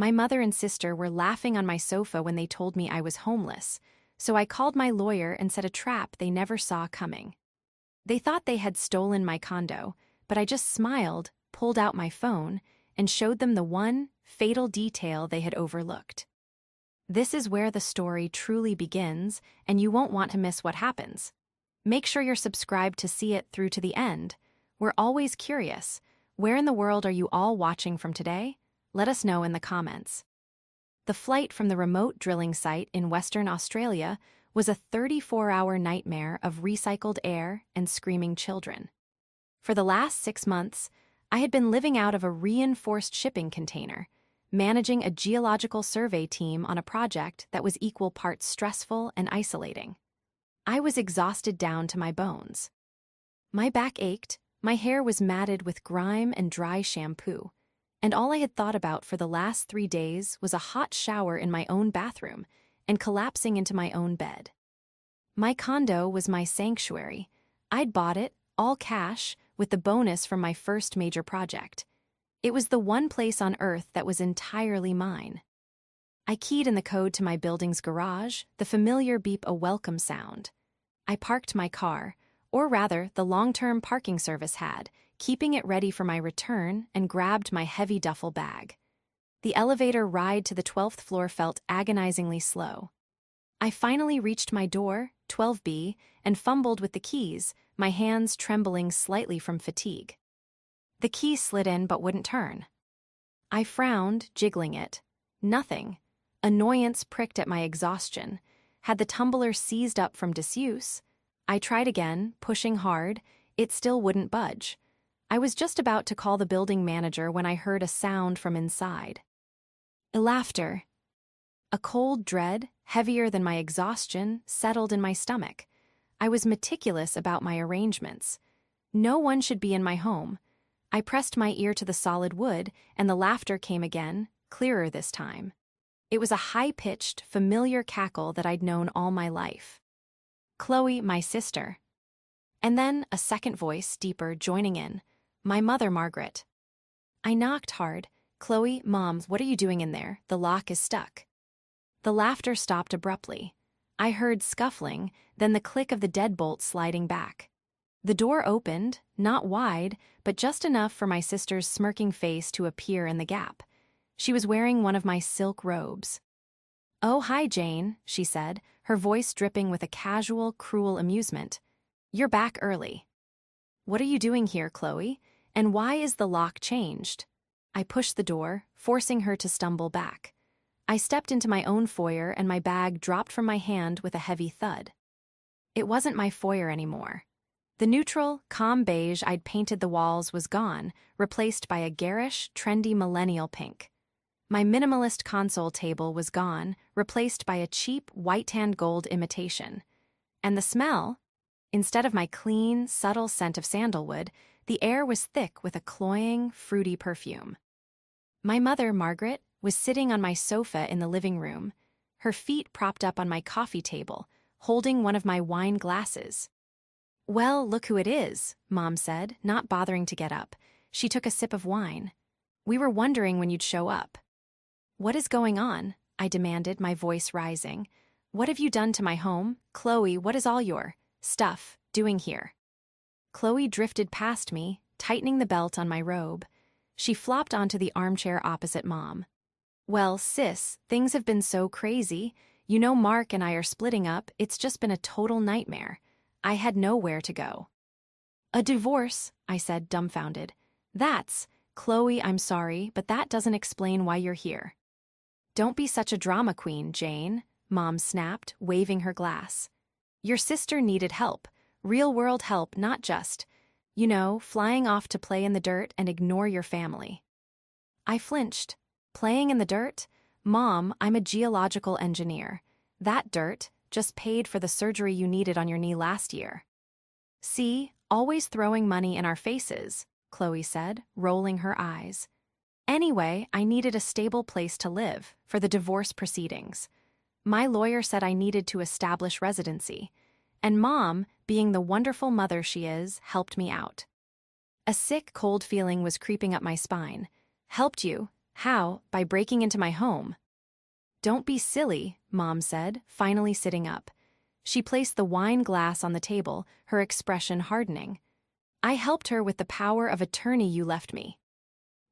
My mother and sister were laughing on my sofa when they told me I was homeless, so I called my lawyer and set a trap they never saw coming. They thought they had stolen my condo, but I just smiled, pulled out my phone, and showed them the one fatal detail they had overlooked. This is where the story truly begins, and you won't want to miss what happens. Make sure you're subscribed to see it through to the end. We're always curious. Where in the world are you all watching from today? Let us know in the comments. The flight from the remote drilling site in Western Australia was a 34-hour nightmare of recycled air and screaming children. For the last 6 months, I had been living out of a reinforced shipping container, managing a geological survey team on a project that was equal parts stressful and isolating. I was exhausted down to my bones. My back ached, my hair was matted with grime and dry shampoo, and all I had thought about for the last 3 days was a hot shower in my own bathroom and collapsing into my own bed. My condo was my sanctuary. I'd bought it, all cash, with the bonus from my first major project. It was the one place on Earth that was entirely mine. I keyed in the code to my building's garage, the familiar beep a welcome sound. I parked my car, or rather the long-term parking service had, keeping it ready for my return, and grabbed my heavy duffel bag. The elevator ride to the 12th floor felt agonizingly slow. I finally reached my door, 12B, and fumbled with the keys, my hands trembling slightly from fatigue. The key slid in but wouldn't turn. I frowned, jiggling it. Nothing. Annoyance pricked at my exhaustion. Had the tumbler seized up from disuse? I tried again, pushing hard. It still wouldn't budge. I was just about to call the building manager when I heard a sound from inside. Laughter. A cold dread, heavier than my exhaustion, settled in my stomach. I was meticulous about my arrangements. No one should be in my home. I pressed my ear to the solid wood, and the laughter came again, clearer this time. It was a high-pitched, familiar cackle that I'd known all my life. Chloe, my sister. And then a second voice, deeper, joining in. My mother, Margaret. I knocked hard. Chloe, Mom, what are you doing in there? The lock is stuck. The laughter stopped abruptly. I heard scuffling, then the click of the deadbolt sliding back. The door opened, not wide, but just enough for my sister's smirking face to appear in the gap. She was wearing one of my silk robes. "Oh, hi, Jane," she said, her voice dripping with a casual, cruel amusement. "You're back early." "What are you doing here, Chloe? And why is the lock changed?" I pushed the door, forcing her to stumble back. I stepped into my own foyer and my bag dropped from my hand with a heavy thud. It wasn't my foyer anymore. The neutral, calm beige I'd painted the walls was gone, replaced by a garish, trendy millennial pink. My minimalist console table was gone, replaced by a cheap, white-tanned gold imitation. And the smell? Instead of my clean, subtle scent of sandalwood, the air was thick with a cloying, fruity perfume. My mother, Margaret, was sitting on my sofa in the living room, her feet propped up on my coffee table, holding one of my wine glasses. "Well, look who it is," Mom said, not bothering to get up. She took a sip of wine. "We were wondering when you'd show up." "What is going on?" I demanded, my voice rising. "What have you done to my home? Chloe, what is all your stuff doing here?" Chloe drifted past me, tightening the belt on my robe. She flopped onto the armchair opposite Mom. "Well, sis, things have been so crazy. You know Mark and I are splitting up. It's just been a total nightmare. I had nowhere to go." "A divorce," I said, dumbfounded. Chloe, I'm sorry, but that doesn't explain why you're here." "Don't be such a drama queen, Jane," Mom snapped, waving her glass. "Your sister needed help, real-world help, not just, flying off to play in the dirt and ignore your family." I flinched. "Playing in the dirt? Mom, I'm a geological engineer. That dirt just paid for the surgery you needed on your knee last year." "See, always throwing money in our faces," Chloe said, rolling her eyes. "Anyway, I needed a stable place to live for the divorce proceedings. My lawyer said I needed to establish residency, and Mom, being the wonderful mother she is, helped me out." A sick, cold feeling was creeping up my spine. "Helped you? How? By breaking into my home. Don't be silly, Mom said, finally sitting up. She placed the wine glass on the table, her expression hardening. I helped her with the power of attorney you left me.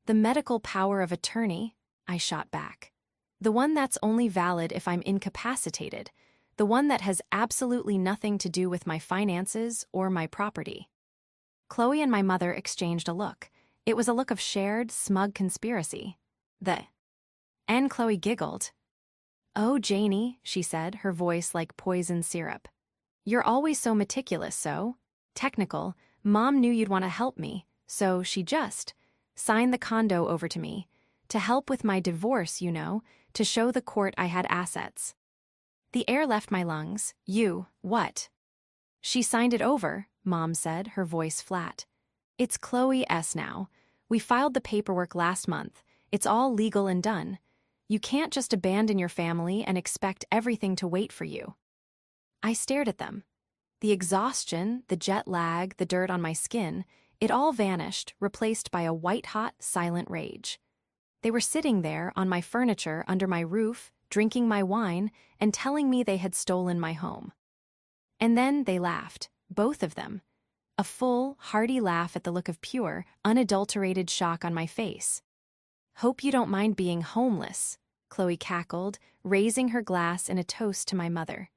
The medical power of attorney? I shot back. The one that's only valid if I'm incapacitated. The one that has absolutely nothing to do with my finances or my property. Chloe and my mother exchanged a look. It was a look of shared, smug conspiracy. And Chloe giggled. Oh, Janie, she said, her voice like poison syrup. You're always so meticulous, so technical. Mom knew you'd want to help me, so she just signed the condo over to me. To help with my divorce, you know, to show the court I had assets. The air left my lungs. What? She signed it over, Mom said, her voice flat. It's Chloe S. now. We filed the paperwork last month. It's all legal and done. You can't just abandon your family and expect everything to wait for you. I stared at them. The exhaustion, the jet lag, the dirt on my skin, it all vanished, replaced by a white-hot, silent rage. They were sitting there on my furniture under my roof, drinking my wine, and telling me they had stolen my home. And then they laughed, both of them. A full, hearty laugh at the look of pure, unadulterated shock on my face. Hope you don't mind being homeless, Chloe cackled, raising her glass in a toast to my mother.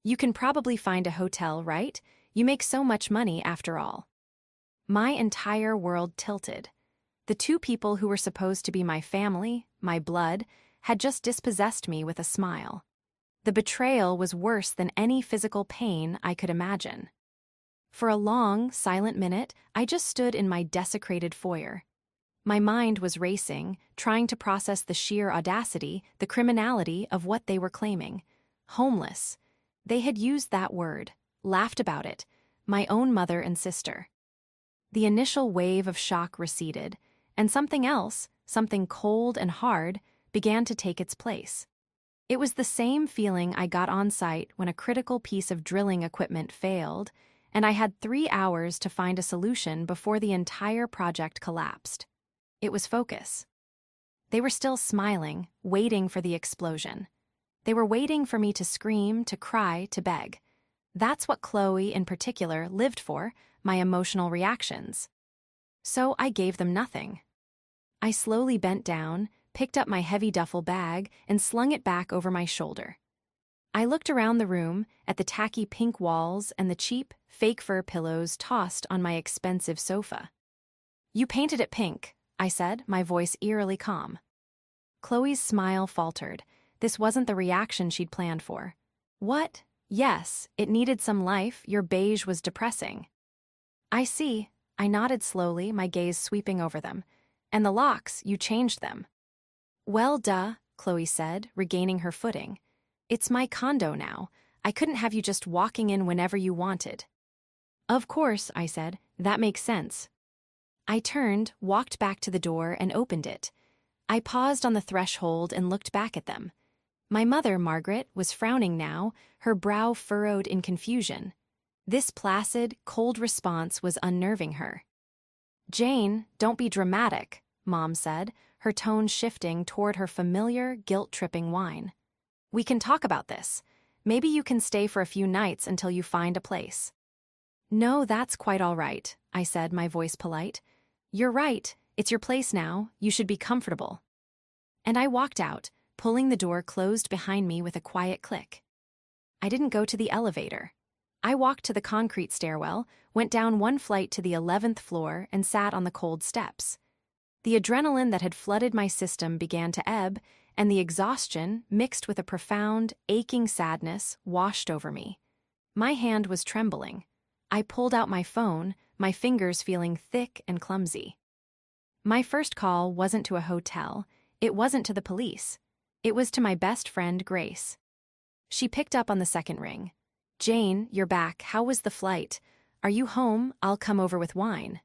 You can probably find a hotel, right? You make so much money after all. My entire world tilted. The two people who were supposed to be my family, my blood, had just dispossessed me with a smile. The betrayal was worse than any physical pain I could imagine. For a long, silent minute, I just stood in my desecrated foyer. My mind was racing, trying to process the sheer audacity, the criminality of what they were claiming. Homeless. They had used that word, laughed about it, my own mother and sister. The initial wave of shock receded, and something else, something cold and hard, began to take its place. It was the same feeling I got on site when a critical piece of drilling equipment failed, and I had 3 hours to find a solution before the entire project collapsed. It was focus. They were still smiling, waiting for the explosion. They were waiting for me to scream, to cry, to beg. That's what Chloe, in particular, lived for, my emotional reactions. So I gave them nothing. I slowly bent down, picked up my heavy duffel bag, and slung it back over my shoulder. I looked around the room, at the tacky pink walls and the cheap, fake fur pillows tossed on my expensive sofa. You painted it pink, I said, my voice eerily calm. Chloe's smile faltered. This wasn't the reaction she'd planned for. What? Yes, it needed some life. Your beige was depressing. I see. I nodded slowly, my gaze sweeping over them. And the locks, you changed them. Well, duh, Chloe said, regaining her footing. It's my condo now. I couldn't have you just walking in whenever you wanted. Of course, I said. That makes sense. I turned, walked back to the door, and opened it. I paused on the threshold and looked back at them. My mother, Margaret, was frowning now, her brow furrowed in confusion. This placid, cold response was unnerving her. Jane, don't be dramatic, Mom said, her tone shifting toward her familiar, guilt-tripping whine. We can talk about this. Maybe you can stay for a few nights until you find a place. No, that's quite all right, I said, my voice polite. You're right, it's your place now, you should be comfortable. And I walked out, pulling the door closed behind me with a quiet click. I didn't go to the elevator. I walked to the concrete stairwell, went down one flight to the 11th floor, and sat on the cold steps. The adrenaline that had flooded my system began to ebb, and the exhaustion, mixed with a profound, aching sadness, washed over me. My hand was trembling. I pulled out my phone, my fingers feeling thick and clumsy. My first call wasn't to a hotel. It wasn't to the police. It was to my best friend, Grace. She picked up on the second ring. Jane, you're back. How was the flight? Are you home? I'll come over with wine.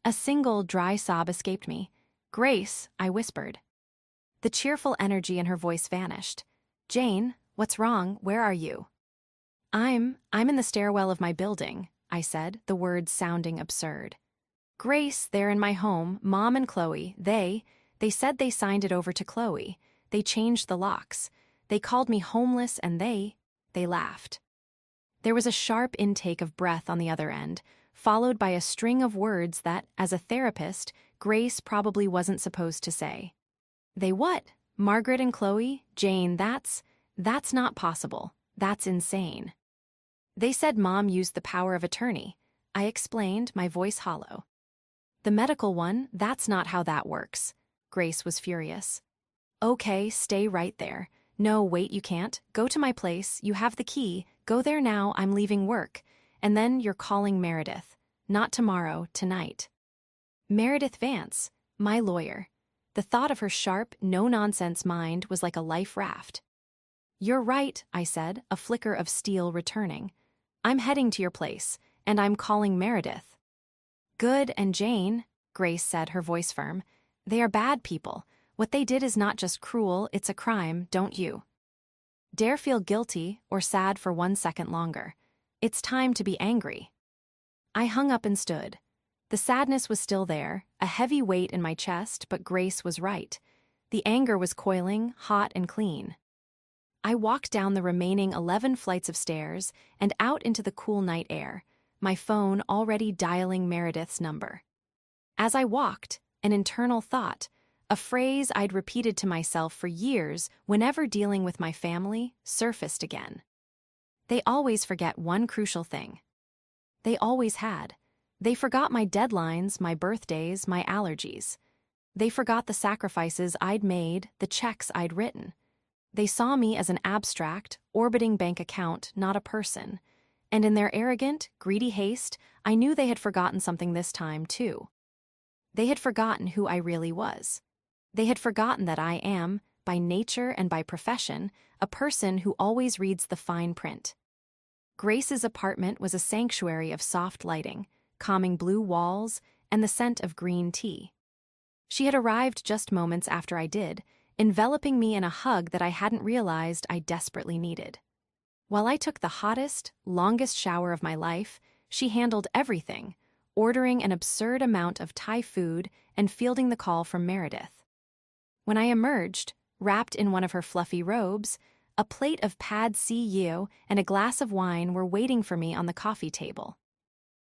A single dry sob escaped me. Grace, I whispered. The cheerful energy in her voice vanished. Jane, what's wrong? Where are you? I'm in the stairwell of my building, I said, the words sounding absurd. Grace, they're in my home, Mom and Chloe, they They said they signed it over to Chloe. They changed the locks. They called me homeless and they laughed. There was a sharp intake of breath on the other end, followed by a string of words that, as a therapist, Grace probably wasn't supposed to say. They what? Margaret and Chloe? Jane, that's not possible. That's insane. They said Mom used the power of attorney. I explained, my voice hollow. The medical one, that's not how that works. Grace was furious. Okay, stay right there. No, wait, you can't. Go to my place, you have the key. Go there now, I'm leaving work. And then you're calling Meredith. Not tomorrow, tonight. Meredith Vance, my lawyer. The thought of her sharp, no-nonsense mind was like a life raft. You're right, I said, a flicker of steel returning. I'm heading to your place, and I'm calling Meredith. Good, and Jane, Grace said, her voice firm. They are bad people. What they did is not just cruel, it's a crime, don't you dare feel guilty or sad for 1 second longer. It's time to be angry. I hung up and stood. The sadness was still there, a heavy weight in my chest, but Grace was right. The anger was coiling, hot and clean. I walked down the remaining 11 flights of stairs and out into the cool night air, my phone already dialing Meredith's number. As I walked, an internal thought, a phrase I'd repeated to myself for years whenever dealing with my family, surfaced again. They always forget one crucial thing. They always had. They forgot my deadlines, my birthdays, my allergies. They forgot the sacrifices I'd made, the checks I'd written. They saw me as an abstract, orbiting bank account, not a person. And in their arrogant, greedy haste, I knew they had forgotten something this time, too. They had forgotten who I really was. They had forgotten that I am, by nature and by profession, a person who always reads the fine print. Grace's apartment was a sanctuary of soft lighting, calming blue walls, and the scent of green tea. She had arrived just moments after I did, enveloping me in a hug that I hadn't realized I desperately needed. While I took the hottest, longest shower of my life, she handled everything, ordering an absurd amount of Thai food and fielding the call from Meredith. When I emerged, wrapped in one of her fluffy robes, a plate of pad see ew and a glass of wine were waiting for me on the coffee table.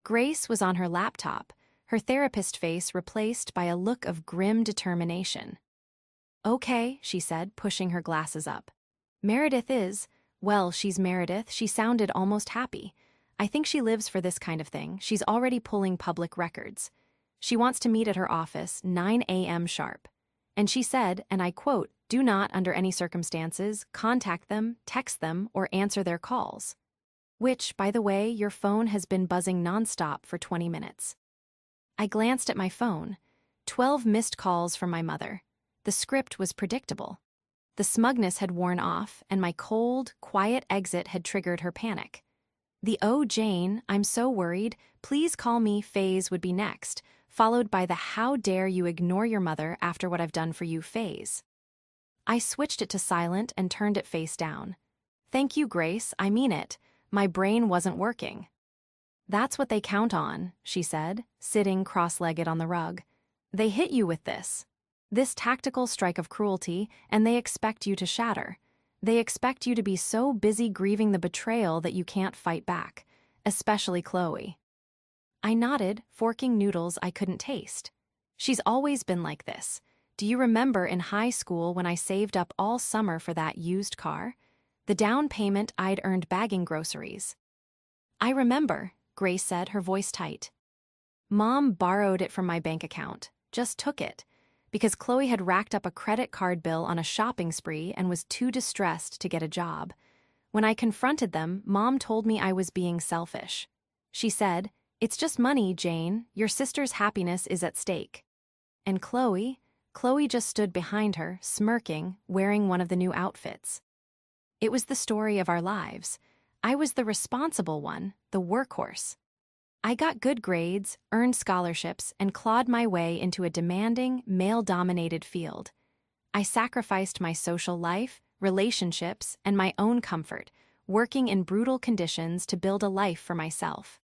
Grace was on her laptop, her therapist face replaced by a look of grim determination. Okay, she said, pushing her glasses up. Meredith is, well, she's Meredith, she sounded almost happy. I think she lives for this kind of thing. She's already pulling public records. She wants to meet at her office, 9 a.m. sharp. And she said, and I quote, do not, under any circumstances, contact them, text them, or answer their calls. Which, by the way, your phone has been buzzing nonstop for 20 minutes. I glanced at my phone. 12 missed calls from my mother. The script was predictable. The smugness had worn off, and my cold, quiet exit had triggered her panic. The "Oh, Jane, I'm so worried, please call me" phase would be next, followed by the "How dare you ignore your mother after what I've done for you" phase. I switched it to silent and turned it face down. Thank you, Grace, I mean it. My brain wasn't working. That's what they count on, she said, sitting cross-legged on the rug. They hit you with this tactical strike of cruelty, and they expect you to shatter. They expect you to be so busy grieving the betrayal that you can't fight back, especially Chloe. I nodded, forking noodles I couldn't taste. She's always been like this. Do you remember in high school when I saved up all summer for that used car? The down payment I'd earned bagging groceries. I remember, Grace said, her voice tight. Mom borrowed it from my bank account, just took it, because Chloe had racked up a credit card bill on a shopping spree and was too distressed to get a job. When I confronted them, Mom told me I was being selfish. She said, "It's just money, Jane. Your sister's happiness is at stake." And Chloe just stood behind her, smirking, wearing one of the new outfits. It was the story of our lives. I was the responsible one, the workhorse. I got good grades, earned scholarships, and clawed my way into a demanding, male-dominated field. I sacrificed my social life, relationships, and my own comfort, working in brutal conditions to build a life for myself.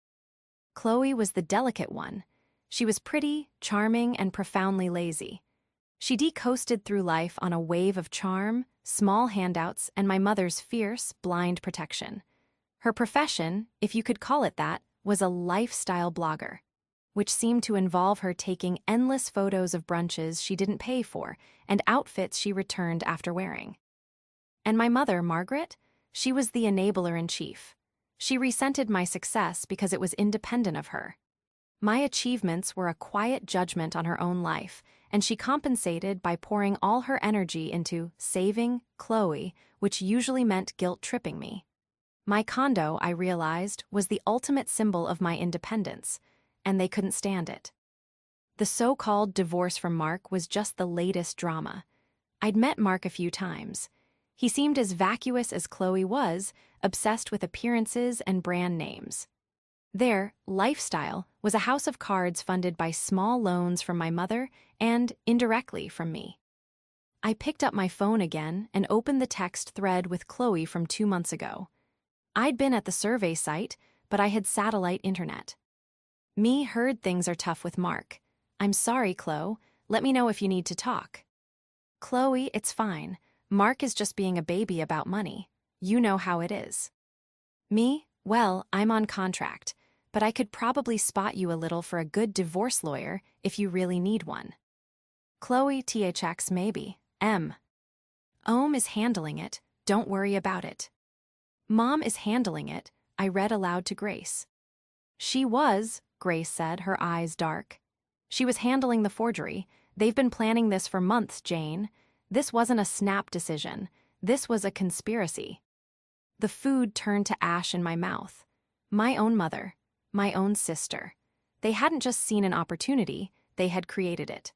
Chloe was the delicate one. She was pretty, charming, and profoundly lazy. She de-coasted through life on a wave of charm, small handouts, and my mother's fierce, blind protection. Her profession, if you could call it that, was a lifestyle blogger, which seemed to involve her taking endless photos of brunches she didn't pay for and outfits she returned after wearing. And my mother, Margaret, she was the enabler-in-chief. She resented my success because it was independent of her. My achievements were a quiet judgment on her own life, and she compensated by pouring all her energy into saving Chloe, which usually meant guilt-tripping me. My condo, I realized, was the ultimate symbol of my independence, and they couldn't stand it. The so-called divorce from Mark was just the latest drama. I'd met Mark a few times. He seemed as vacuous as Chloe was, obsessed with appearances and brand names. Their lifestyle was a house of cards funded by small loans from my mother and, indirectly, from me. I picked up my phone again and opened the text thread with Chloe from 2 months ago. I'd been at the survey site, but I had satellite internet. Me heard things are tough with Mark. I'm sorry, Chloe. Let me know if you need to talk. Chloe, it's fine. Mark is just being a baby about money. You know how it is. Me? Well, I'm on contract, but I could probably spot you a little for a good divorce lawyer if you really need one. Chloe, THX maybe. Ohm is handling it. Don't worry about it. Mom is handling it, I read aloud to Grace. She was, Grace said, her eyes dark. She was handling the forgery. They've been planning this for months, Jane. This wasn't a snap decision. This was a conspiracy. The food turned to ash in my mouth. My own mother, my own sister. They hadn't just seen an opportunity, they had created it.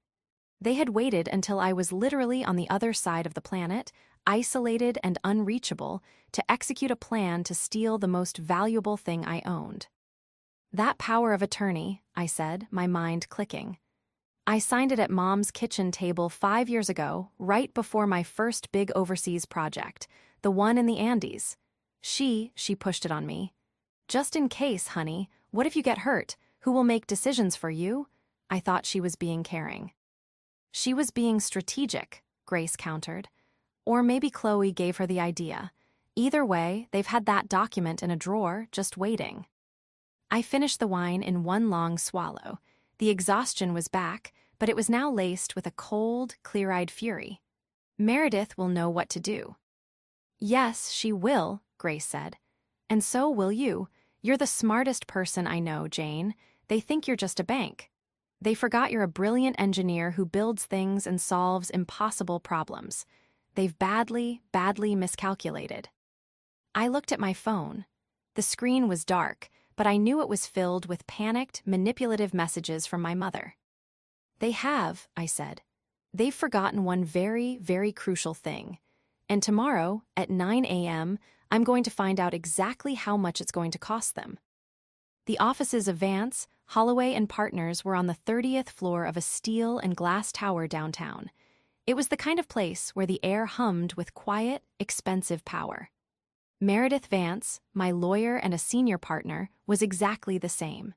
They had waited until I was literally on the other side of the planet, isolated and unreachable, to execute a plan to steal the most valuable thing I owned. That power of attorney, I said, my mind clicking. I signed it at Mom's kitchen table 5 years ago, right before my first big overseas project, the one in the Andes. She pushed it on me. Just in case, honey, what if you get hurt? Who will make decisions for you? I thought she was being caring. She was being strategic, Grace countered. Or maybe Chloe gave her the idea. Either way, they've had that document in a drawer, just waiting. I finished the wine in one long swallow. The exhaustion was back, but it was now laced with a cold, clear-eyed fury. Meredith will know what to do. Yes, she will, Grace said. And so will you. You're the smartest person I know, Jane. They think you're just a bank. They forgot you're a brilliant engineer who builds things and solves impossible problems. They've badly miscalculated. I looked at my phone. The screen was dark, but I knew it was filled with panicked, manipulative messages from my mother. They have, I said. They've forgotten one very, very crucial thing. And tomorrow, at 9 a.m., I'm going to find out exactly how much it's going to cost them. The offices of Vance, Holloway and Partners were on the 30th floor of a steel and glass tower downtown. It was the kind of place where the air hummed with quiet, expensive power. Meredith Vance, my lawyer and a senior partner, was exactly the same.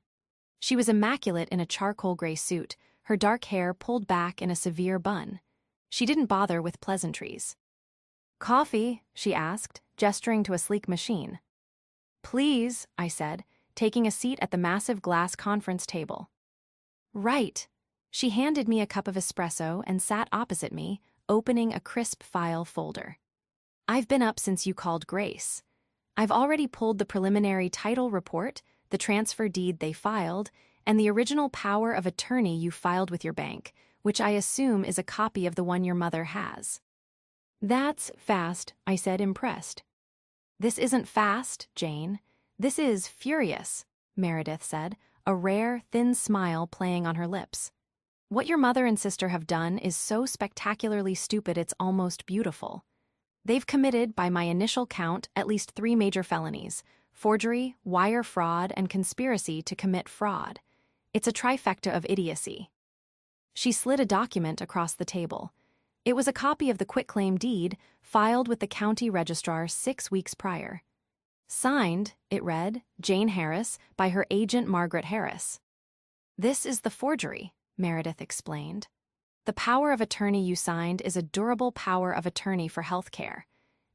She was immaculate in a charcoal gray suit, her dark hair pulled back in a severe bun. She didn't bother with pleasantries. Coffee, she asked, gesturing to a sleek machine. Please, I said, taking a seat at the massive glass conference table. Right. She handed me a cup of espresso and sat opposite me, opening a crisp file folder. I've been up since you called Grace. I've already pulled the preliminary title report, the transfer deed they filed, and the original power of attorney you filed with your bank, which I assume is a copy of the one your mother has. That's fast, I said, impressed. This isn't fast, Jane. This is furious, Meredith said, a rare, thin smile playing on her lips. What your mother and sister have done is so spectacularly stupid it's almost beautiful. They've committed, by my initial count, at least 3 major felonies: forgery, wire fraud, and conspiracy to commit fraud. It's a trifecta of idiocy. She slid a document across the table. It was a copy of the quitclaim deed filed with the county registrar 6 weeks prior. Signed, it read, Jane Harris, by her agent Margaret Harris. This is the forgery, Meredith explained. The power of attorney you signed is a durable power of attorney for healthcare.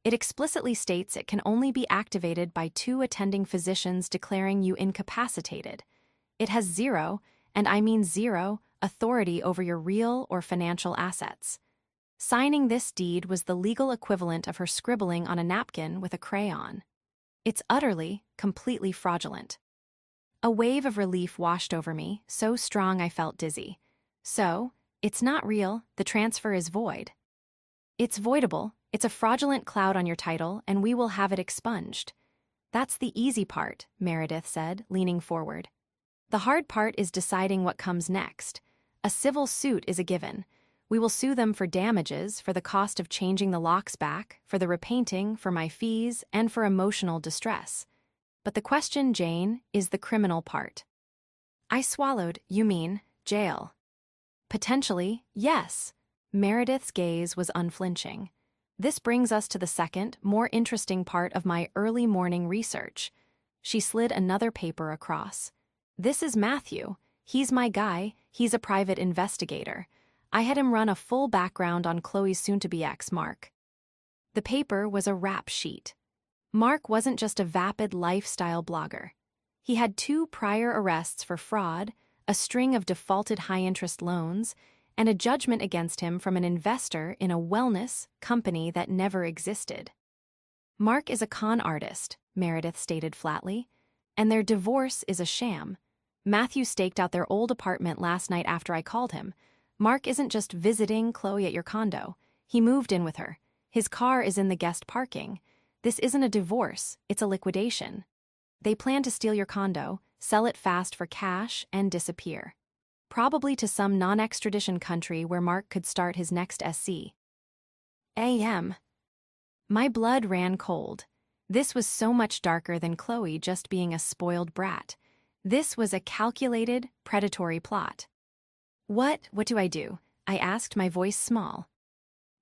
It explicitly states it can only be activated by 2 attending physicians declaring you incapacitated. It has zero, and I mean zero, authority over your real or financial assets. Signing this deed was the legal equivalent of her scribbling on a napkin with a crayon. It's utterly, completely fraudulent. A wave of relief washed over me, so strong I felt dizzy. So, it's not real, the transfer is void. It's voidable, it's a fraudulent cloud on your title, and we will have it expunged. That's the easy part, Meredith said, leaning forward. The hard part is deciding what comes next. A civil suit is a given. We will sue them for damages, for the cost of changing the locks back, for the repainting, for my fees, and for emotional distress. But the question, Jane, is the criminal part. I swallowed. You mean, jail? Potentially, yes. Meredith's gaze was unflinching. This brings us to the second, more interesting part of my early morning research. She slid another paper across. This is Matthew. He's my guy. He's a private investigator. I had him run a full background on Chloe's soon-to-be ex, Mark. The paper was a rap sheet. Mark wasn't just a vapid lifestyle blogger. He had 2 prior arrests for fraud, a string of defaulted high-interest loans, and a judgment against him from an investor in a wellness company that never existed. Mark is a con artist, Meredith stated flatly, and their divorce is a sham. Matthew staked out their old apartment last night after I called him. Mark isn't just visiting Chloe at your condo. He moved in with her. His car is in the guest parking. This isn't a divorce, it's a liquidation. They plan to steal your condo, sell it fast for cash, and disappear. Probably to some non-extradition country where Mark could start his next SC. A.M. My blood ran cold. This was so much darker than Chloe just being a spoiled brat. This was a calculated, predatory plot. What do I do? I asked, my voice small.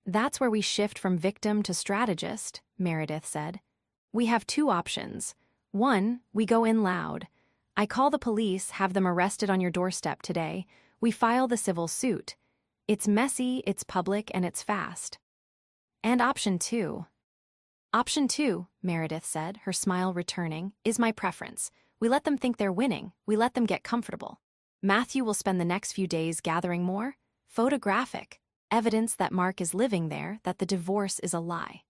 That's where we shift from victim to strategist, Meredith said. We have 2 options. 1, we go in loud. I call the police, have them arrested on your doorstep today. We file the civil suit. It's messy, it's public, and it's fast. And option 2. Option 2, Meredith said, her smile returning, is my preference. We let them think they're winning. We let them get comfortable. Matthew will spend the next few days gathering more photographic evidence that Mark is living there, that the divorce is a lie.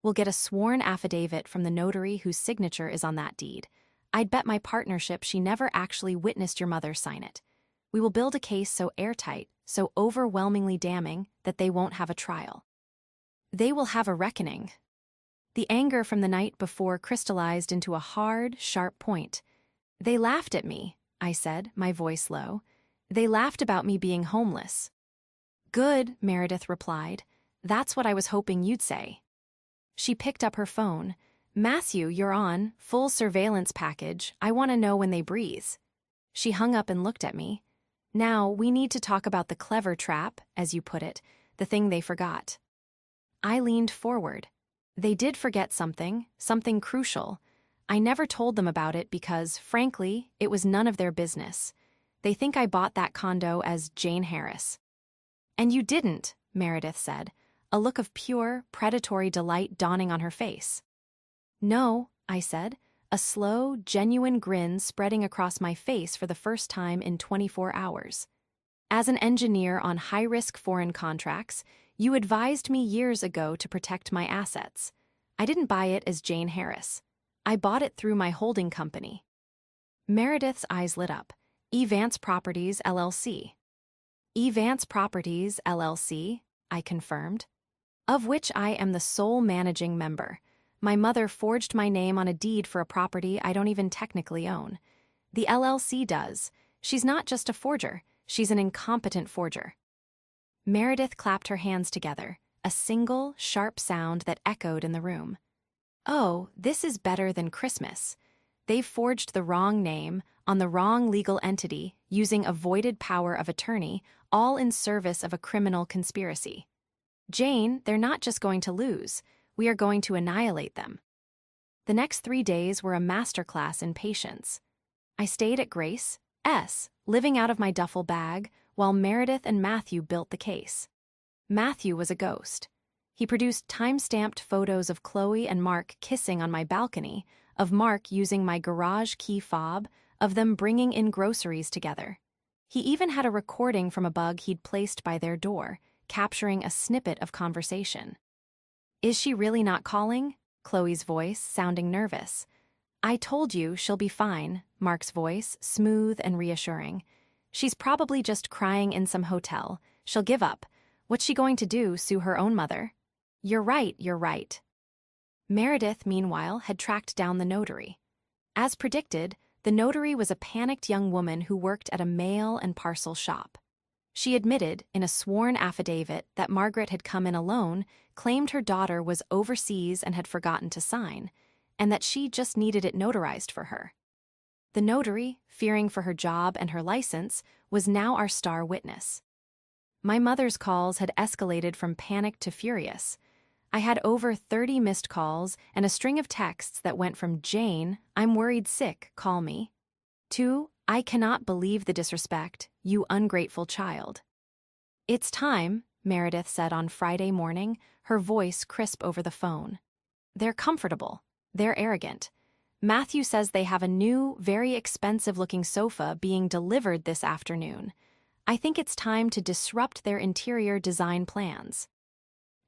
We'll get a sworn affidavit from the notary whose signature is on that deed. I'd bet my partnership she never actually witnessed your mother sign it. We will build a case so airtight, so overwhelmingly damning, that they won't have a trial. They will have a reckoning. The anger from the night before crystallized into a hard, sharp point. They laughed at me, I said, my voice low. They laughed about me being homeless. Good, Meredith replied. That's what I was hoping you'd say. She picked up her phone. Matthew, you're on, full surveillance package. I want to know when they breathe. She hung up and looked at me. Now, we need to talk about the clever trap, as you put it, the thing they forgot. I leaned forward. They did forget something crucial. I never told them about it because, frankly, it was none of their business. They think I bought that condo as Jane Harris. And you didn't, Meredith said, a look of pure, predatory delight dawning on her face. No, I said, a slow, genuine grin spreading across my face for the first time in 24 hours. As an engineer on high-risk foreign contracts, you advised me years ago to protect my assets. I didn't buy it as Jane Harris. I bought it through my holding company. Meredith's eyes lit up. Vance Properties, LLC. Vance Properties, LLC, I confirmed. Of which I am the sole managing member. My mother forged my name on a deed for a property I don't even technically own. The LLC does. She's not just a forger, she's an incompetent forger. Meredith clapped her hands together, a single, sharp sound that echoed in the room. Oh, this is better than Christmas. They've forged the wrong name, on the wrong legal entity, using a voided power of attorney, all in service of a criminal conspiracy. Jane, they're not just going to lose. We are going to annihilate them. The next 3 days were a masterclass in patience. I stayed at Grace S., living out of my duffel bag, while Meredith and Matthew built the case. Matthew was a ghost. He produced time-stamped photos of Chloe and Mark kissing on my balcony, of Mark using my garage key fob, of them bringing in groceries together. He even had a recording from a bug he'd placed by their door, capturing a snippet of conversation. "Is she really not calling?" Chloe's voice, sounding nervous. "I told you she'll be fine," Mark's voice, smooth and reassuring. "She's probably just crying in some hotel. She'll give up. What's she going to do, sue her own mother?" You're right. Meredith, meanwhile, had tracked down the notary. As predicted, the notary was a panicked young woman who worked at a mail and parcel shop. She admitted, in a sworn affidavit, that Margaret had come in alone, claimed her daughter was overseas and had forgotten to sign, and that she just needed it notarized for her. The notary, fearing for her job and her license, was now our star witness. My mother's calls had escalated from panic to furious. I had over 30 missed calls and a string of texts that went from "Jane, I'm worried sick, call me," to "I cannot believe the disrespect, you ungrateful child." "It's time," Meredith said on Friday morning, her voice crisp over the phone. "They're comfortable. They're arrogant. Matthew says they have a new, very expensive-looking sofa being delivered this afternoon. I think it's time to disrupt their interior design plans."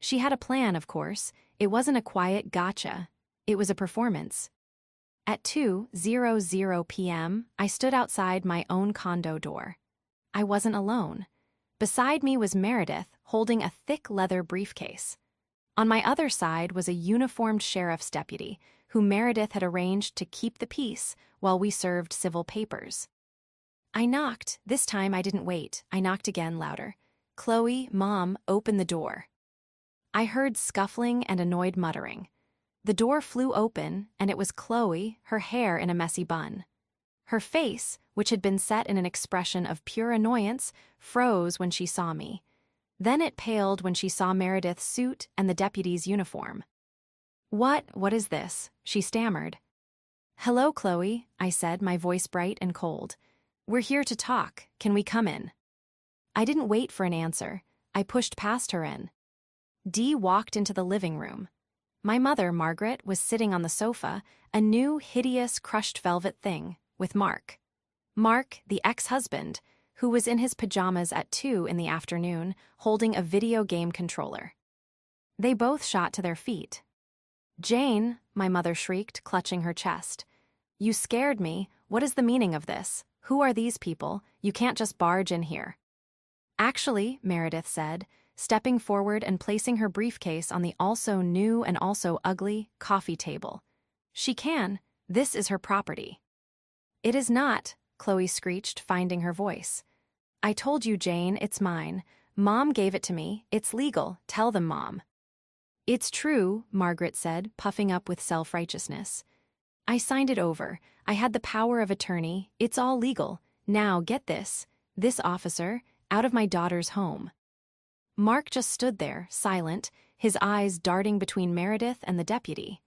She had a plan, of course. It wasn't a quiet gotcha. It was a performance. At 2:00 p.m., I stood outside my own condo door. I wasn't alone. Beside me was Meredith, holding a thick leather briefcase. On my other side was a uniformed sheriff's deputy, who Meredith had arranged to keep the peace while we served civil papers. I knocked. This time I didn't wait. I knocked again, louder. "Chloe, Mom, open the door." I heard scuffling and annoyed muttering. The door flew open, and it was Chloe, her hair in a messy bun. Her face, which had been set in an expression of pure annoyance, froze when she saw me. Then it paled when she saw Meredith's suit and the deputy's uniform. What is this?" she stammered. "Hello, Chloe," I said, my voice bright and cold. "We're here to talk. Can we come in?" I didn't wait for an answer. I pushed past her in. Dee walked into the living room. My mother, Margaret, was sitting on the sofa, a new, hideous, crushed velvet thing, with Mark. Mark, the ex-husband, who was in his pajamas at 2 in the afternoon, holding a video game controller. They both shot to their feet. "Jane," my mother shrieked, clutching her chest. "You scared me. What is the meaning of this? Who are these people? You can't just barge in here." "Actually," Meredith said, stepping forward and placing her briefcase on the also new and also ugly coffee table. "She can. This is her property." "It is not," Chloe screeched, finding her voice. "I told you, Jane, it's mine. Mom gave it to me. It's legal. Tell them, Mom." "It's true," Margaret said, puffing up with self-righteousness. "I signed it over. I had the power of attorney. It's all legal. Now, get this. This officer, out of my daughter's home." Mark just stood there, silent, his eyes darting between Meredith and the deputy.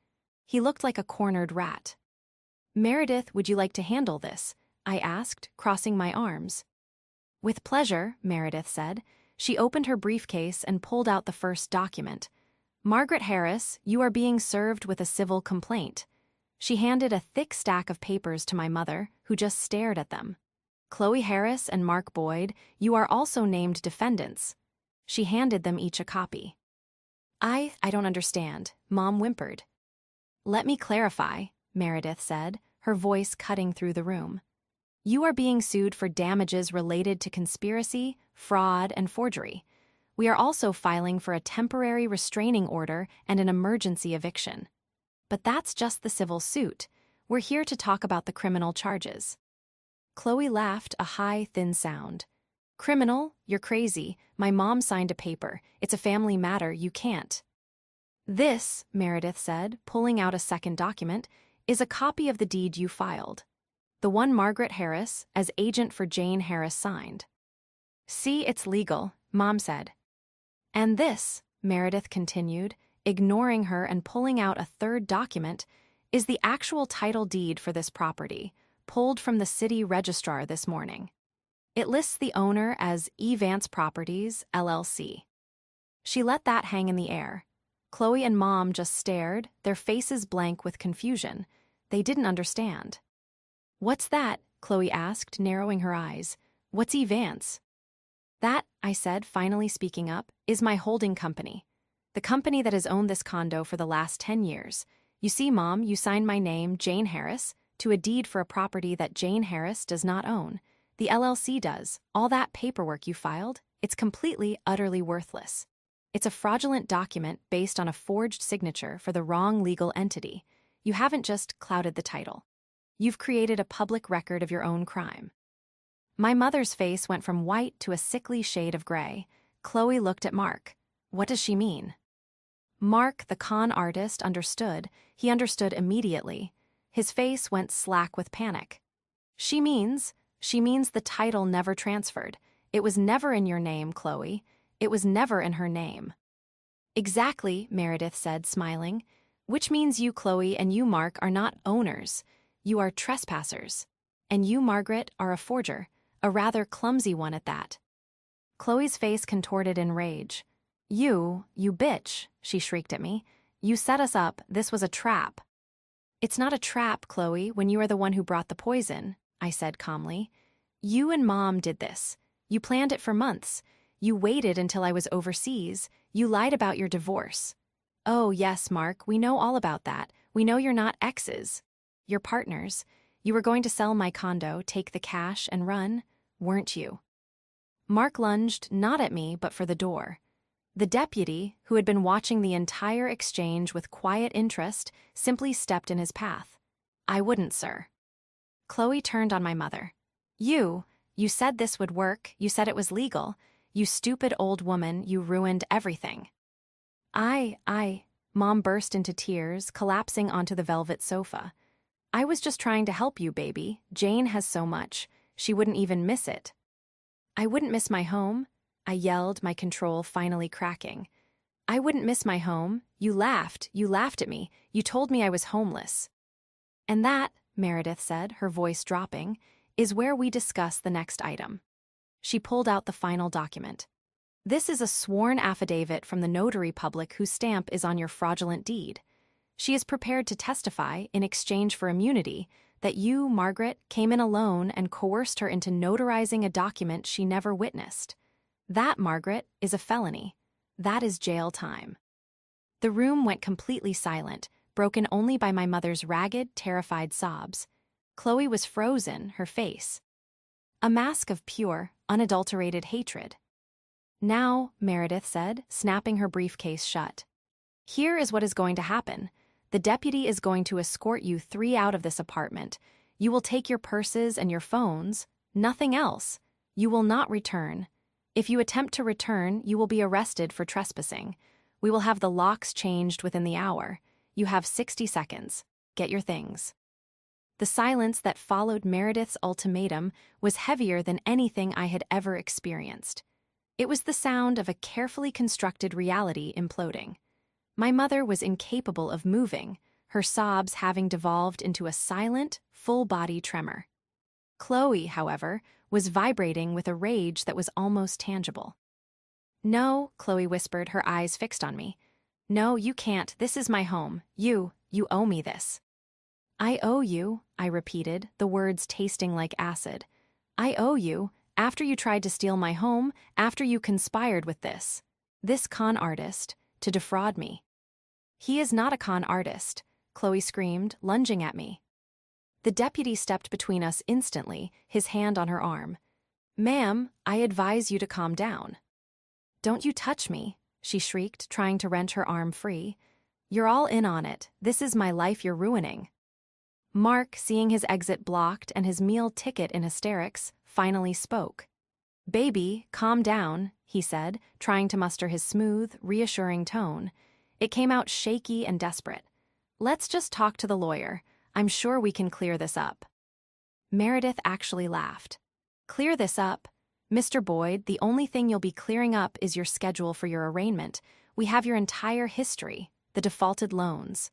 He looked like a cornered rat. "Meredith, would you like to handle this?" I asked, crossing my arms. "With pleasure," Meredith said. She opened her briefcase and pulled out the first document. "Margaret Harris, you are being served with a civil complaint." She handed a thick stack of papers to my mother, who just stared at them. "Chloe Harris and Mark Boyd, you are also named defendants." She handed them each a copy. I don't understand," Mom whimpered. "Let me clarify," Meredith said, her voice cutting through the room. "You are being sued for damages related to conspiracy, fraud, and forgery. We are also filing for a temporary restraining order and an emergency eviction. But that's just the civil suit. We're here to talk about the criminal charges." Chloe laughed, a high, thin sound. "Criminal? You're crazy. My mom signed a paper. It's a family matter. You can't." "This," Meredith said, pulling out a second document, "is a copy of the deed you filed. The one Margaret Harris, as agent for Jane Harris, signed." "See, it's legal," Mom said. "And this," Meredith continued, ignoring her and pulling out a third document, "is the actual title deed for this property, pulled from the city registrar this morning." It lists the owner as E. Vance Properties, LLC. She let that hang in the air. Chloe and Mom just stared, their faces blank with confusion. They didn't understand. "What's that?" Chloe asked, narrowing her eyes. "What's E. Vance?" "That," I said, finally speaking up, "is my holding company. The company that has owned this condo for the last 10 years. You see, Mom, you signed my name, Jane Harris, to a deed for a property that Jane Harris does not own. The LLC does. All that paperwork you filed, it's completely, utterly worthless. It's a fraudulent document based on a forged signature for the wrong legal entity. You haven't just clouded the title. You've created a public record of your own crime." My mother's face went from white to a sickly shade of gray. Chloe looked at Mark. "What does she mean?" Mark, the con artist, understood. He understood immediately. His face went slack with panic. She means the title never transferred. It was never in your name, Chloe. It was never in her name." "Exactly," Meredith said, smiling. "Which means you, Chloe, and you, Mark, are not owners. You are trespassers. And you, Margaret, are a forger, a rather clumsy one at that." Chloe's face contorted in rage. You bitch," she shrieked at me. "You set us up. This was a trap." "It's not a trap, Chloe, when you are the one who brought the poison," I said calmly. "You and Mom did this. You planned it for months. You waited until I was overseas. You lied about your divorce. Oh, yes, Mark, we know all about that. We know you're not exes. You're partners. You were going to sell my condo, take the cash, and run, weren't you?" Mark lunged, not at me, but for the door. The deputy, who had been watching the entire exchange with quiet interest, simply stepped in his path. "I wouldn't, sir." Chloe turned on my mother. You said this would work. You said it was legal. You stupid old woman, you ruined everything." Mom burst into tears, collapsing onto the velvet sofa. "I was just trying to help you, baby. Jane has so much. She wouldn't even miss it." "I wouldn't miss my home?" I yelled, my control finally cracking. "I wouldn't miss my home. You laughed at me. You told me I was homeless." "And that," Meredith said, her voice dropping, "is where we discuss the next item." She pulled out the final document. "This is a sworn affidavit from the notary public whose stamp is on your fraudulent deed. She is prepared to testify, in exchange for immunity, that you, Margaret, came in alone and coerced her into notarizing a document she never witnessed. That, Margaret, is a felony. That is jail time." The room went completely silent, broken only by my mother's ragged, terrified sobs. Chloe was frozen, her face a mask of pure, unadulterated hatred. "Now," Meredith said, snapping her briefcase shut, "here is what is going to happen. The deputy is going to escort you 3 out of this apartment. You will take your purses and your phones, nothing else. You will not return. If you attempt to return, you will be arrested for trespassing. We will have the locks changed within the hour. You have 60 seconds. Get your things." The silence that followed Meredith's ultimatum was heavier than anything I had ever experienced. It was the sound of a carefully constructed reality imploding. My mother was incapable of moving, her sobs having devolved into a silent, full-body tremor. Chloe, however, was vibrating with a rage that was almost tangible. "No," Chloe whispered, her eyes fixed on me. "No, you can't. This is my home. You owe me this." "I owe you," I repeated, the words tasting like acid. "I owe you, after you tried to steal my home, after you conspired with this con artist, to defraud me." "He is not a con artist," Chloe screamed, lunging at me. The deputy stepped between us instantly, his hand on her arm. "Ma'am, I advise you to calm down." "Don't you touch me," she shrieked, trying to wrench her arm free. "You're all in on it. This is my life you're ruining." Mark, seeing his exit blocked and his meal ticket in hysterics, finally spoke. "Baby, calm down," he said, trying to muster his smooth, reassuring tone. It came out shaky and desperate. "Let's just talk to the lawyer. I'm sure we can clear this up." Meredith actually laughed. "Clear this up? Mr. Boyd, the only thing you'll be clearing up is your schedule for your arraignment. We have your entire history, the defaulted loans.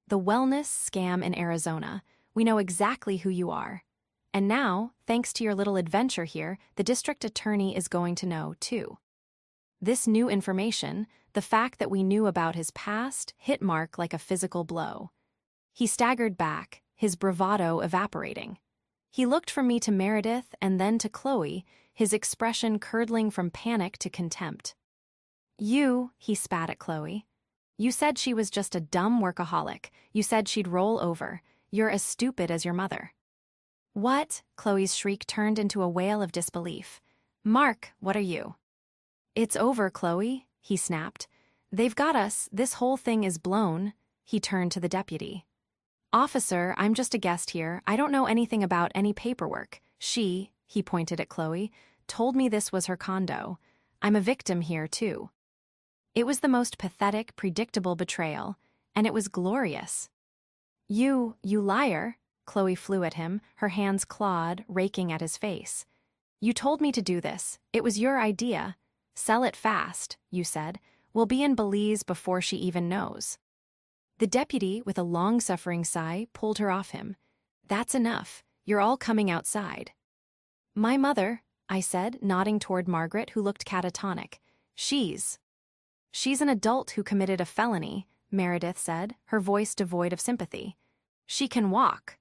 The wellness scam in Arizona. We know exactly who you are. And now, thanks to your little adventure here, the district attorney is going to know, too. This new information, the fact that we knew about his past, hit Mark like a physical blow. He staggered back, his bravado evaporating. He looked from me to Meredith and then to Chloe, his expression curdling from panic to contempt. He spat at Chloe. You said she was just a dumb workaholic. You said she'd roll over. You're as stupid as your mother. What? Chloe's shriek turned into a wail of disbelief. Mark, what are you? It's over, Chloe, he snapped. They've got us, this whole thing is blown. He turned to the deputy. Officer, I'm just a guest here. I don't know anything about any paperwork. She, he pointed at Chloe, told me this was her condo. I'm a victim here, too. It was the most pathetic, predictable betrayal, and it was glorious. You liar, Chloe flew at him, her hands clawed, raking at his face. You told me to do this. It was your idea. Sell it fast, you said. We'll be in Belize before she even knows. The deputy, with a long-suffering sigh, pulled her off him. That's enough. You're all coming outside. My mother, I said, nodding toward Margaret, who looked catatonic. She's an adult who committed a felony, Meredith said, her voice devoid of sympathy. She can walk.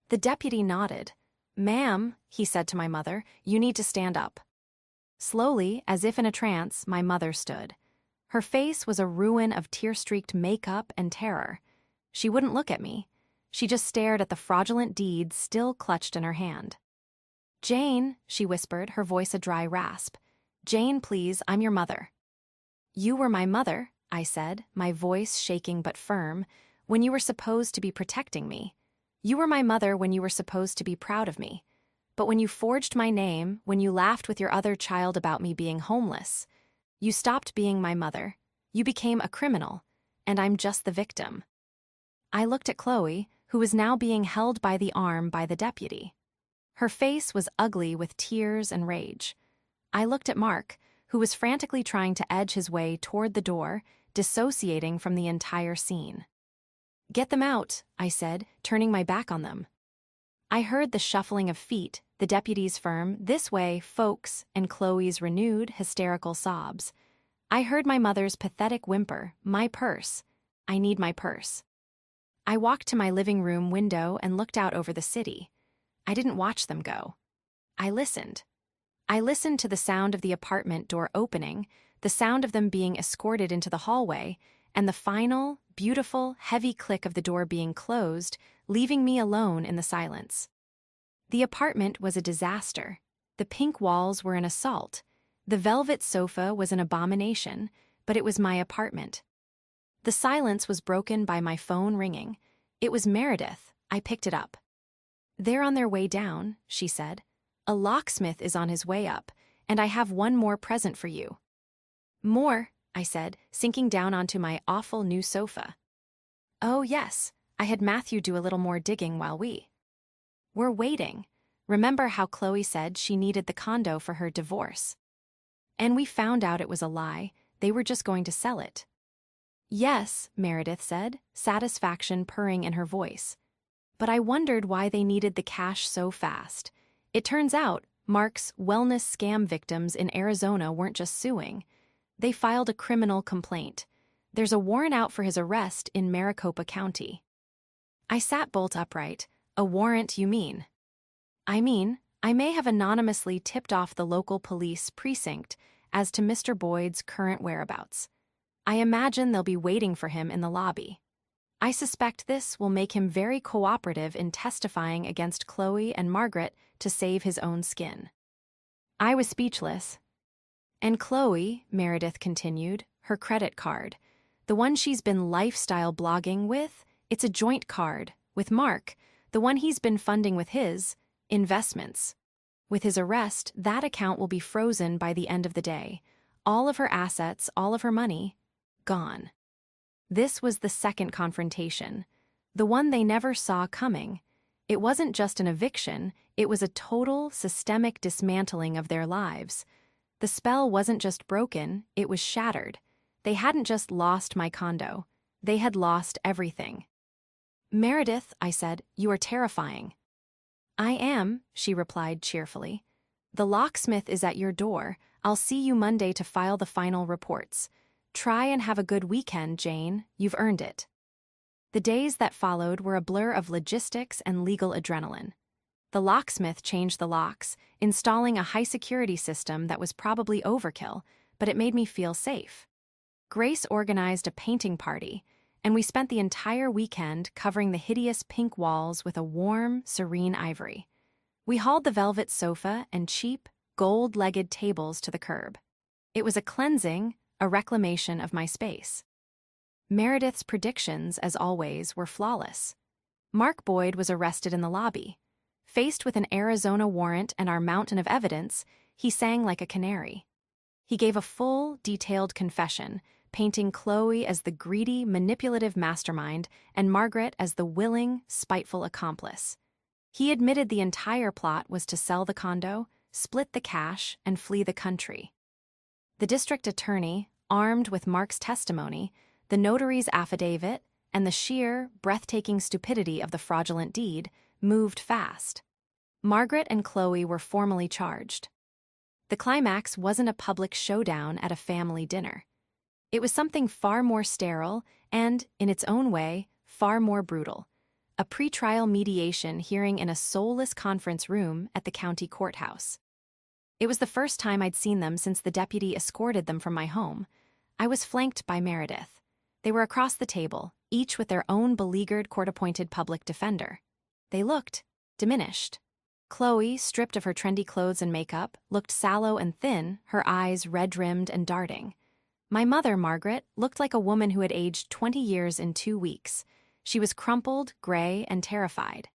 The deputy nodded. Ma'am, he said to my mother, you need to stand up. Slowly, as if in a trance, my mother stood. Her face was a ruin of tear-streaked makeup and terror. She wouldn't look at me. She just stared at the fraudulent deed still clutched in her hand. Jane, she whispered, her voice a dry rasp. Jane, please, I'm your mother. You were my mother, I said, my voice shaking but firm, when you were supposed to be protecting me. You were my mother when you were supposed to be proud of me. But when you forged my name, when you laughed with your other child about me being homeless, you stopped being my mother. You became a criminal, and I'm just the victim. I looked at Chloe, who was now being held by the arm by the deputy. Her face was ugly with tears and rage. I looked at Mark, who was frantically trying to edge his way toward the door, dissociating from the entire scene. Get them out, I said, turning my back on them. I heard the shuffling of feet, the deputy's firm, this way, folks, and Chloe's renewed, hysterical sobs. I heard my mother's pathetic whimper, my purse. I need my purse. I walked to my living room window and looked out over the city. I didn't watch them go. I listened. I listened to the sound of the apartment door opening, the sound of them being escorted into the hallway, and the final, beautiful, heavy click of the door being closed, leaving me alone in the silence. The apartment was a disaster. The pink walls were an assault. The velvet sofa was an abomination, but it was my apartment. The silence was broken by my phone ringing. It was Meredith. I picked it up. They're on their way down, she said. A locksmith is on his way up, and I have one more present for you. More, I said, sinking down onto my awful new sofa. Oh, yes, I had Matthew do a little more digging while we're waiting. Remember how Chloe said she needed the condo for her divorce? And we found out it was a lie. They were just going to sell it. Yes, Meredith said, satisfaction purring in her voice. But I wondered why they needed the cash so fast. It turns out Mark's wellness scam victims in Arizona weren't just suing. They filed a criminal complaint. There's a warrant out for his arrest in Maricopa County. I sat bolt upright. A warrant, you mean? I mean, I may have anonymously tipped off the local police precinct as to Mr. Boyd's current whereabouts. I imagine they'll be waiting for him in the lobby. I suspect this will make him very cooperative in testifying against Chloe and Margaret to save his own skin. I was speechless. And Chloe, Meredith continued, her credit card, the one she's been lifestyle blogging with, it's a joint card, with Mark, the one he's been funding with his investments. With his arrest, that account will be frozen by the end of the day. All of her assets, all of her money, gone. This was the second confrontation, the one they never saw coming. It wasn't just an eviction, it was a total, systemic dismantling of their lives. The spell wasn't just broken, it was shattered. They hadn't just lost my condo. They had lost everything. Meredith, I said, you are terrifying. I am, she replied cheerfully. The locksmith is at your door. I'll see you Monday to file the final reports. Try and have a good weekend, Jane. You've earned it. The days that followed were a blur of logistics and legal adrenaline. The locksmith changed the locks, installing a high-security system that was probably overkill, but it made me feel safe. Grace organized a painting party, and we spent the entire weekend covering the hideous pink walls with a warm, serene ivory. We hauled the velvet sofa and cheap, gold-legged tables to the curb. It was a cleansing, a reclamation of my space. Meredith's predictions, as always, were flawless. Mark Boyd was arrested in the lobby. Faced with an Arizona warrant and our mountain of evidence, he sang like a canary. He gave a full, detailed confession, painting Chloe as the greedy, manipulative mastermind and Margaret as the willing, spiteful accomplice. He admitted the entire plot was to sell the condo, split the cash, and flee the country. The district attorney, armed with Mark's testimony, the notary's affidavit, and the sheer, breathtaking stupidity of the fraudulent deed, moved fast. Margaret and Chloe were formally charged. The climax wasn't a public showdown at a family dinner. It was something far more sterile and, in its own way, far more brutal. A pretrial mediation hearing in a soulless conference room at the county courthouse. It was the first time I'd seen them since the deputy escorted them from my home. I was flanked by Meredith. They were across the table, each with their own beleaguered court-appointed public defender. They looked diminished. Chloe, stripped of her trendy clothes and makeup, looked sallow and thin, her eyes red-rimmed and darting. My mother, Margaret, looked like a woman who had aged 20 years in 2 weeks. She was crumpled, gray, and terrified.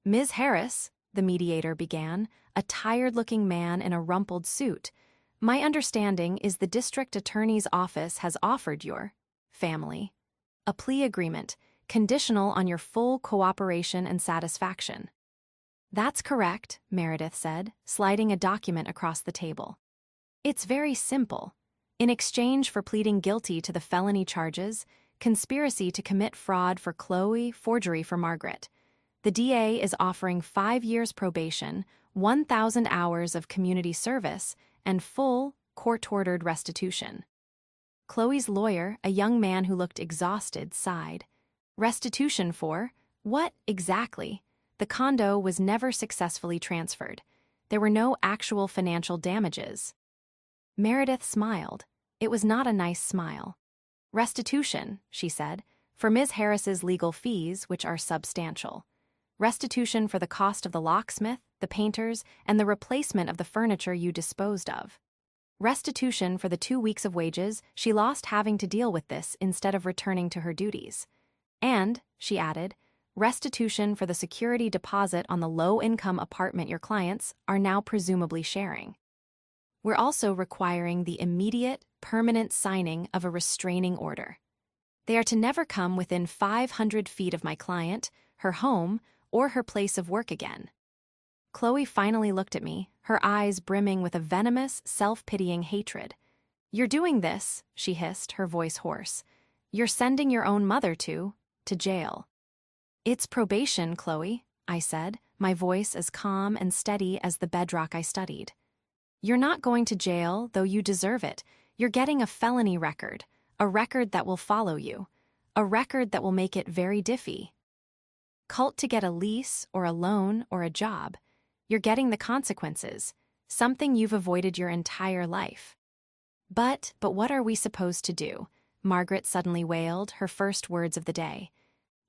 Ms. Harris, the mediator began, a tired-looking man in a rumpled suit. My understanding is the district attorney's office has offered your family a plea agreement, conditional on your full cooperation and satisfaction. That's correct, Meredith said, sliding a document across the table. It's very simple. In exchange for pleading guilty to the felony charges, conspiracy to commit fraud for Chloe, forgery for Margaret, the DA is offering 5 years probation, 1,000 hours of community service, and full, court-ordered restitution. Chloe's lawyer, a young man who looked exhausted, sighed. Restitution for what exactly? The condo was never successfully transferred. There were no actual financial damages. Meredith smiled. It was not a nice smile. Restitution, she said, for Ms. Harris's legal fees, which are substantial. Restitution for the cost of the locksmith, the painters, and the replacement of the furniture you disposed of. Restitution for the 2 weeks of wages she lost having to deal with this instead of returning to her duties. And, she added, restitution for the security deposit on the low-income apartment your clients are now presumably sharing. We're also requiring the immediate, permanent signing of a restraining order. They are to never come within 500 feet of my client, her home, or her place of work again. Chloe finally looked at me, her eyes brimming with a venomous, self-pitying hatred. You're doing this, she hissed, her voice hoarse. You're sending your own mother to jail. It's probation, Chloe, I said, my voice as calm and steady as the bedrock I studied. You're not going to jail, though you deserve it. You're getting a felony record, a record that will follow you, a record that will make it very diffy. Cult to get a lease or a loan or a job. You're getting the consequences, something you've avoided your entire life. But what are we supposed to do? Margaret suddenly wailed, her first words of the day.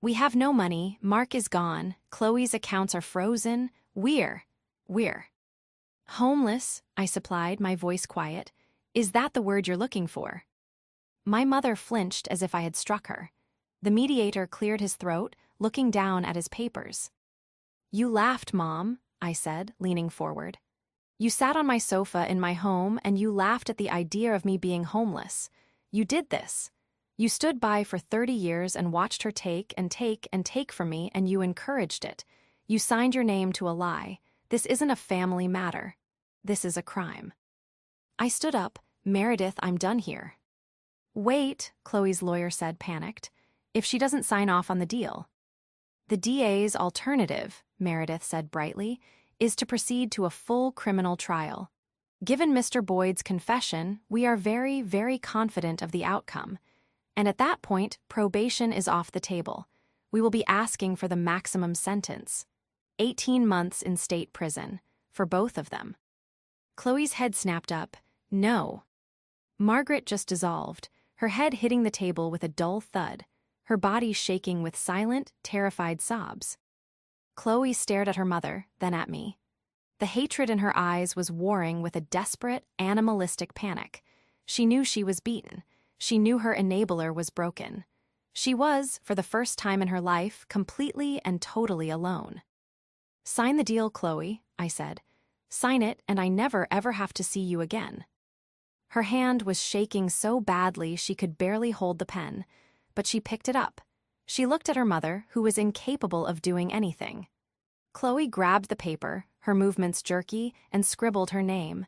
We have no money, Mark is gone, Chloe's accounts are frozen, we're homeless, I supplied, my voice quiet. Is that the word you're looking for? My mother flinched as if I had struck her. The mediator cleared his throat, looking down at his papers. You laughed, Mom, I said, leaning forward. You sat on my sofa in my home and you laughed at the idea of me being homeless. You did this. You stood by for 30 years and watched her take and take and take from me, and you encouraged it. You signed your name to a lie. This isn't a family matter. This is a crime. I stood up. Meredith, I'm done here. Wait, Chloe's lawyer said, panicked. If she doesn't sign off on the deal. The DA's alternative, Meredith said brightly, is to proceed to a full criminal trial. Given Mr. Boyd's confession, we are very, very confident of the outcome. And at that point, probation is off the table. We will be asking for the maximum sentence. 18 months in state prison, for both of them. Chloe's head snapped up. No. Margaret just dissolved, her head hitting the table with a dull thud, her body shaking with silent, terrified sobs. Chloe stared at her mother, then at me. The hatred in her eyes was warring with a desperate, animalistic panic. She knew she was beaten. She knew her enabler was broken. She was, for the first time in her life, completely and totally alone. "Sign the deal, Chloe," I said. "Sign it, and I never ever have to see you again." Her hand was shaking so badly she could barely hold the pen, but she picked it up. She looked at her mother, who was incapable of doing anything. Chloe grabbed the paper, her movements jerky, and scribbled her name.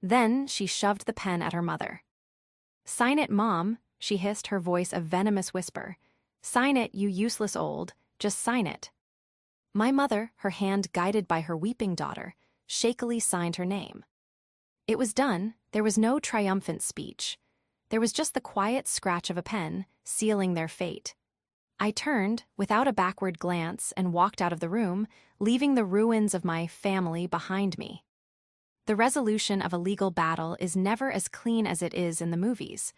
Then she shoved the pen at her mother. "Sign it, Mom," she hissed, her voice a venomous whisper. "Sign it, you useless old. Just sign it." My mother, her hand guided by her weeping daughter, shakily signed her name. It was done. There was no triumphant speech. There was just the quiet scratch of a pen, sealing their fate. I turned, without a backward glance, and walked out of the room, leaving the ruins of my family behind me. The resolution of a legal battle is never as clean as it is in the movies.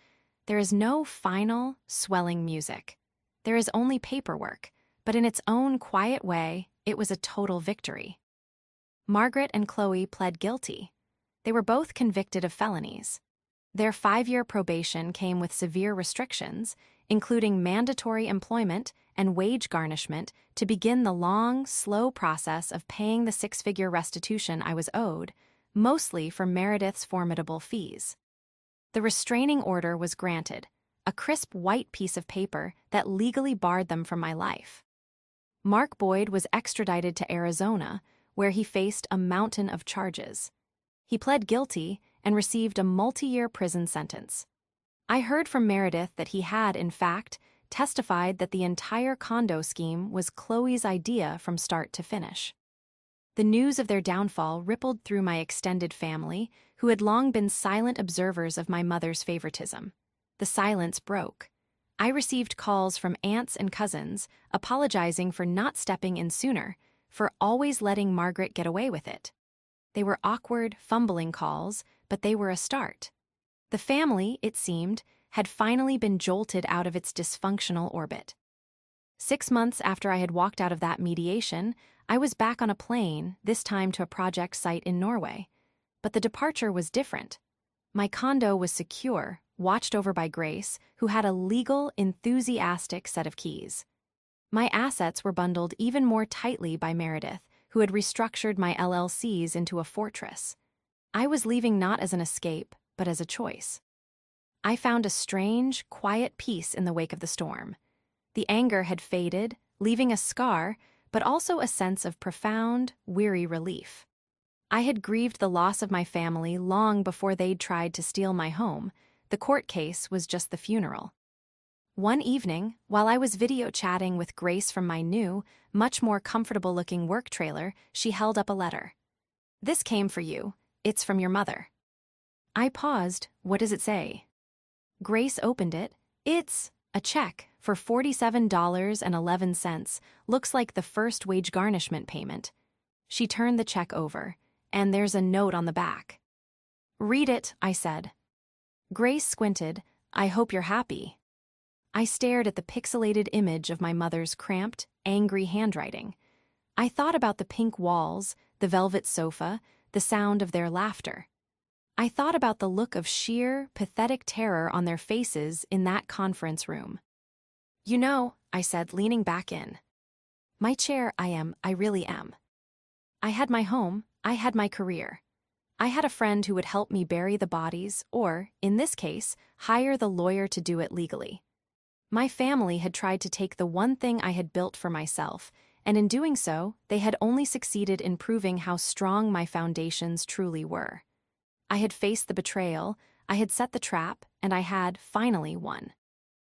There is no final, swelling music. There is only paperwork, but in its own quiet way, it was a total victory. Margaret and Chloe pled guilty. They were both convicted of felonies. Their 5-year probation came with severe restrictions, including mandatory employment and wage garnishment to begin the long, slow process of paying the 6-figure restitution I was owed, mostly for Meredith's formidable fees. The restraining order was granted, a crisp white piece of paper that legally barred them from my life. Mark Boyd was extradited to Arizona, where he faced a mountain of charges. He pled guilty and received a multi-year prison sentence. I heard from Meredith that he had, in fact, testified that the entire condo scheme was Chloe's idea from start to finish. The news of their downfall rippled through my extended family, who had long been silent observers of my mother's favoritism. The silence broke. I received calls from aunts and cousins, apologizing for not stepping in sooner, for always letting Margaret get away with it. They were awkward, fumbling calls, but they were a start. The family, it seemed, had finally been jolted out of its dysfunctional orbit. 6 months after I had walked out of that mediation, I was back on a plane, this time to a project site in Norway. But the departure was different. My condo was secure, watched over by Grace, who had a legal, enthusiastic set of keys. My assets were bundled even more tightly by Meredith, who had restructured my LLCs into a fortress. I was leaving not as an escape, but as a choice. I found a strange, quiet peace in the wake of the storm. The anger had faded, leaving a scar, but also a sense of profound, weary relief. I had grieved the loss of my family long before they'd tried to steal my home. The court case was just the funeral. One evening, while I was video chatting with Grace from my new, much more comfortable-looking work trailer, she held up a letter. "This came for you. It's from your mother." I paused. What does it say? Grace opened it. It's a check for $47.11. Looks like the first wage garnishment payment. She turned the check over, and there's a note on the back. "Read it," I said. Grace squinted. "I hope you're happy." I stared at the pixelated image of my mother's cramped, angry handwriting. I thought about the pink walls, the velvet sofa, the sound of their laughter. I thought about the look of sheer, pathetic terror on their faces in that conference room. "You know," I said, leaning back in. "My chair, I really am. I had my home, I had my career. I had a friend who would help me bury the bodies or, in this case, hire the lawyer to do it legally. My family had tried to take the one thing I had built for myself, and in doing so, they had only succeeded in proving how strong my foundations truly were. I had faced the betrayal, I had set the trap, and I had, finally, won.